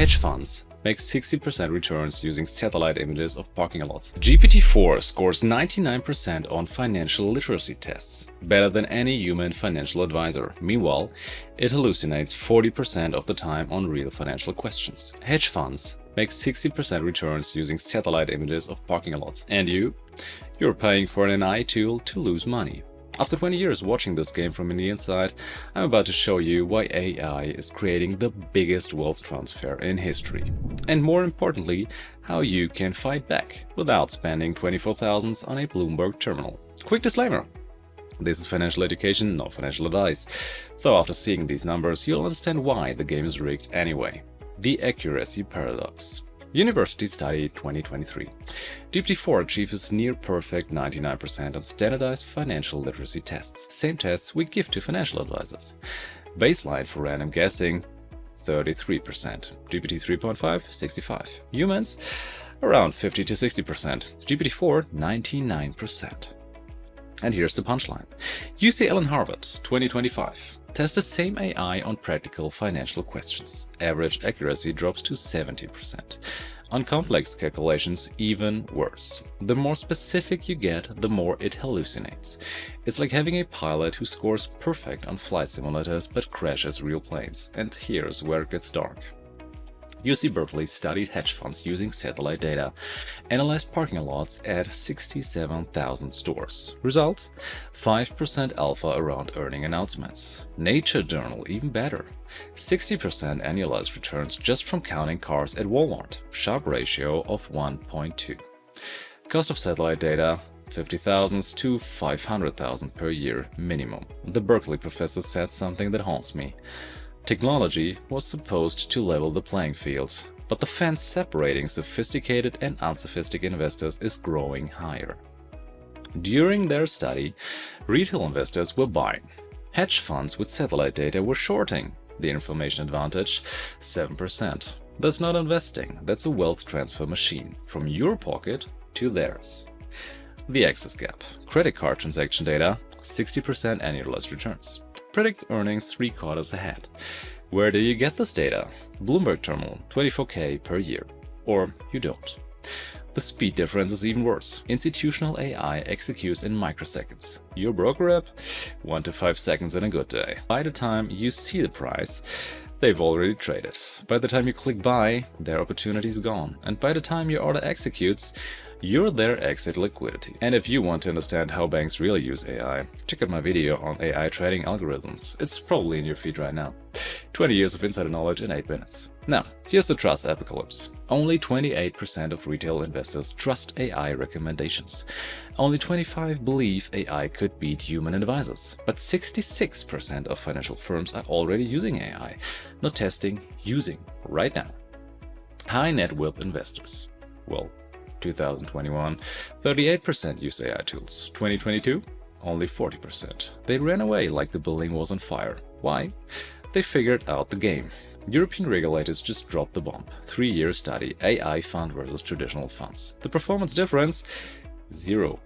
Hedge funds make 60% returns using satellite images of parking lots. GPT-4 scores 99% on financial literacy tests, better than any human financial advisor. Meanwhile, it hallucinates 40% of the time on real financial questions. Hedge funds make 60% returns using satellite images of parking lots. And you're paying for an AI tool to lose money. After 20 years watching this game from the inside, I'm about to show you why AI is creating the biggest wealth transfer in history. And more importantly, how you can fight back without spending 24,000 on a Bloomberg terminal. Quick disclaimer. This is financial education, not financial advice. Though after seeing these numbers, you'll understand why the game is rigged anyway. The accuracy paradox. University Study 2023. GPT-4 achieves near-perfect 99% on standardized financial literacy tests. Same tests we give to financial advisors. Baseline for random guessing, 33%. GPT 3.5, 65%. Humans, around 50 to 60%. GPT-4, 99%. And here's the punchline. UCL and Harvard, 2025. Test the same AI on practical financial questions. Average accuracy drops to 70%. On complex calculations, even worse. The more specific you get, the more it hallucinates. It's like having a pilot who scores perfect on flight simulators but crashes real planes. And here's where it gets dark. UC Berkeley studied hedge funds using satellite data, analyzed parking lots at 67,000 stores. Result? 5% alpha around earning announcements. Nature Journal even better. 60% annualized returns just from counting cars at Walmart. Sharp ratio of 1.2. Cost of satellite data, 50,000 to 500,000 per year minimum. The Berkeley professor said something that haunts me. Technology was supposed to level the playing field, but the fence separating sophisticated and unsophisticated investors is growing higher. During their study, retail investors were buying. Hedge funds with satellite data were shorting. The information advantage, 7%. That's not investing, that's a wealth transfer machine, from your pocket to theirs. The access gap. Credit card transaction data, 60% annualized returns. Predicts earnings 3 quarters ahead. Where do you get this data? Bloomberg Terminal, 24K per year. Or you don't. The speed difference is even worse. Institutional AI executes in microseconds. Your broker app, 1 to 5 seconds in a good day. By the time you see the price, they've already traded. By the time you click buy, their opportunity is gone. And by the time your order executes, you're their exit liquidity. And if you want to understand how banks really use AI, check out my video on AI trading algorithms. It's probably in your feed right now. 20 years of insider knowledge in 8 minutes. Now, here's the trust apocalypse. Only 28% of retail investors trust AI recommendations. Only 25% believe AI could beat human advisors. But 66% of financial firms are already using AI. Not testing, using right now. High net worth investors. Well, 2021, 38% used AI tools. 2022, only 40%. They ran away like the building was on fire. Why? They figured out the game. European regulators just dropped the bomb. 3-year study, AI fund versus traditional funds. The performance difference? 0.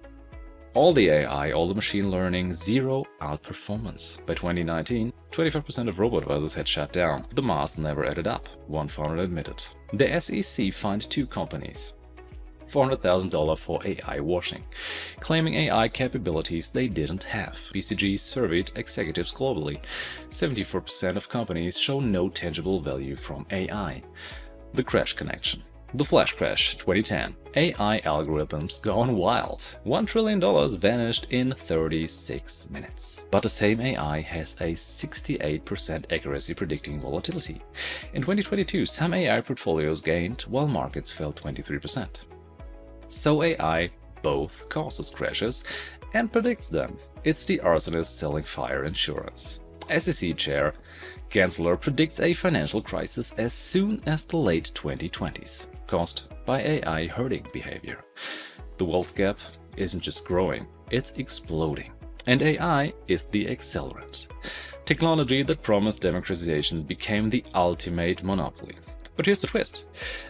All the AI, all the machine learning, 0 outperformance. By 2019, 25% of robo-advisors had shut down. The math never added up, one founder admitted. The SEC fined 2 companies. $400,000 for AI washing, claiming AI capabilities they didn't have. BCG surveyed executives globally. 74% of companies show no tangible value from AI. The crash connection. The flash crash, 2010. AI algorithms gone wild. $1 trillion vanished in 36 minutes. But the same AI has a 68% accuracy predicting volatility. In 2022, some AI portfolios gained while markets fell 23%. So AI both causes crashes and predicts them. It's the arsonist selling fire insurance. SEC Chair Gensler predicts a financial crisis as soon as the late 2020s, caused by AI herding behavior. The wealth gap isn't just growing, it's exploding. And AI is the accelerant. Technology that promised democratization became the ultimate monopoly. But here's the twist.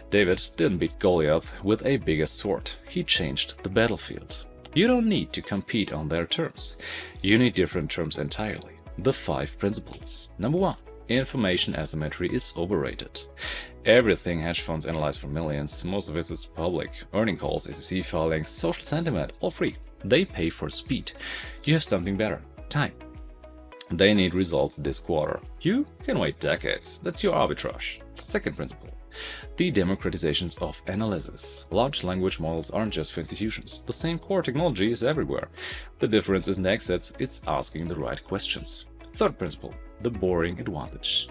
David didn't beat Goliath with a bigger sword. He changed the battlefield. You don't need to compete on their terms. You need different terms entirely. The 5 principles. Number 1. Information asymmetry is overrated. Everything hedge funds analyze for millions, most of it is public. Earning calls, SEC filings, social sentiment, all free. They pay for speed. You have something better, time. They need results this quarter. You can wait decades. That's your arbitrage. Second principle. The democratizations of analysis. Large language models aren't just for institutions. The same core technology is everywhere. The difference is next that it's asking the right questions. Third principle. The boring advantage.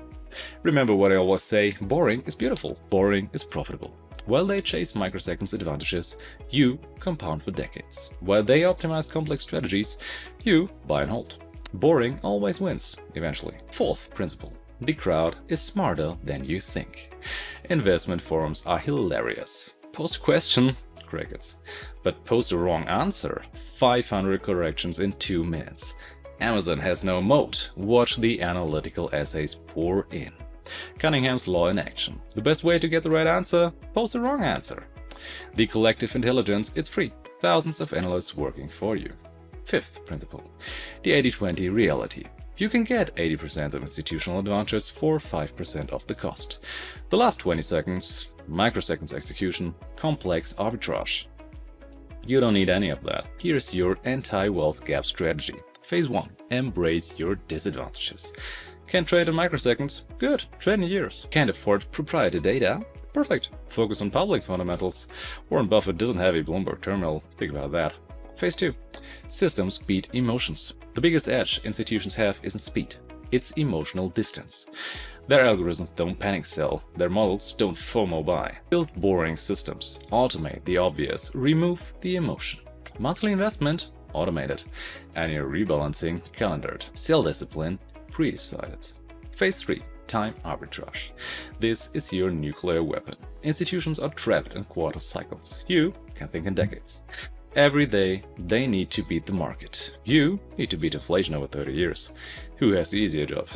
Remember what I always say, boring is beautiful, boring is profitable. While they chase microseconds advantages, you compound for decades. While they optimize complex strategies, you buy and hold. Boring always wins, eventually. Fourth principle. The crowd is smarter than you think. Investment forums are hilarious. Post a question, crickets. But post a wrong answer, 500 corrections in 2 minutes. Amazon has no moat. Watch the analytical essays pour in. Cunningham's law in action. The best way to get the right answer? Post the wrong answer. The collective intelligence, it's free. Thousands of analysts working for you. Fifth principle. The 80-20 reality. You can get 80% of institutional advantages for 5% of the cost. The last 20 seconds, microseconds execution, complex arbitrage. You don't need any of that. Here's your anti-wealth gap strategy. Phase 1. Embrace your disadvantages. Can't trade in microseconds? Good, trade in years. Can't afford proprietary data? Perfect. Focus on public fundamentals. Warren Buffett doesn't have a Bloomberg terminal. Think about that. Phase 2. Systems beat emotions. The biggest edge institutions have isn't speed, it's emotional distance. Their algorithms don't panic sell, their models don't FOMO buy. Build boring systems, automate the obvious, remove the emotion. Monthly investment? Automated. Annual rebalancing? Calendared. Sell discipline? Pre-decided. Phase 3. Time arbitrage. This is your nuclear weapon. Institutions are trapped in quarter cycles. You can think in decades. Every day, they need to beat the market. You need to beat inflation over 30 years. Who has the easier job?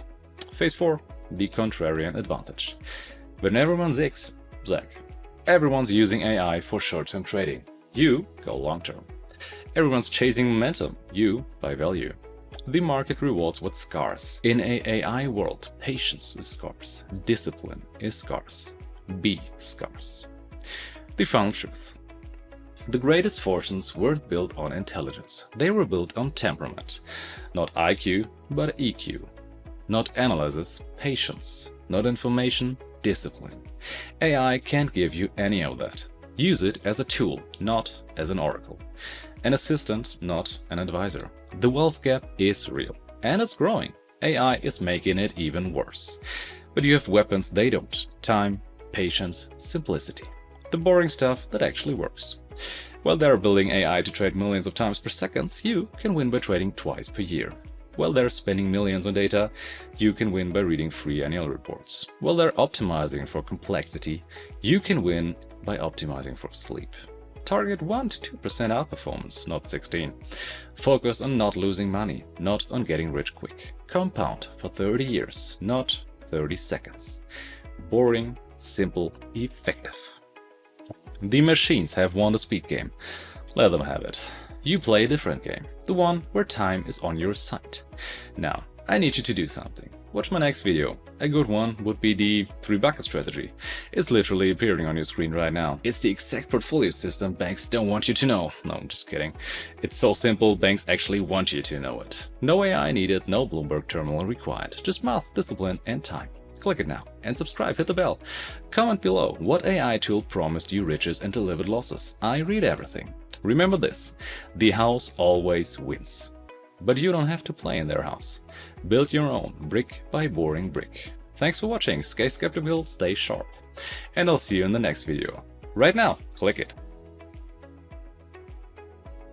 Phase 4. The contrarian advantage. When everyone zigs, zag. Everyone's using AI for short-term trading. You go long-term. Everyone's chasing momentum. You buy value. The market rewards what's scarce. In an AI world, patience is scarce. Discipline is scarce. Be scarce. The final truth. The greatest fortunes weren't built on intelligence. They were built on temperament. Not IQ, but EQ. Not analysis, patience. Not information, discipline. AI can't give you any of that. Use it as a tool, not as an oracle. An assistant, not an advisor. The wealth gap is real, and it's growing. AI is making it even worse. But you have weapons they don't. Time, patience, simplicity. The boring stuff that actually works. While they're building AI to trade millions of times per second, you can win by trading twice per year. While they're spending millions on data, you can win by reading free annual reports. While they're optimizing for complexity, you can win by optimizing for sleep. Target 1 to 2% outperformance, not 16. Focus on not losing money, not on getting rich quick. Compound for 30 years, not 30 seconds. Boring, simple, effective. The machines have won the speed game. Let them have it. You play a different game, the one where time is on your side. Now, I need you to do something. Watch my next video. A good one would be the 3-bucket strategy. It's literally appearing on your screen right now. It's the exact portfolio system banks don't want you to know. No, I'm just kidding. It's so simple, banks actually want you to know it. No AI needed, no Bloomberg terminal required. Just math, discipline, and time. Click it now and subscribe, hit the bell. Comment below what AI tool promised you riches and delivered losses. I read everything. Remember this, the house always wins. But you don't have to play in their house. Build your own, brick by boring brick. Thanks for watching, stay skeptical, stay sharp. And I'll see you in the next video. Right now, click it.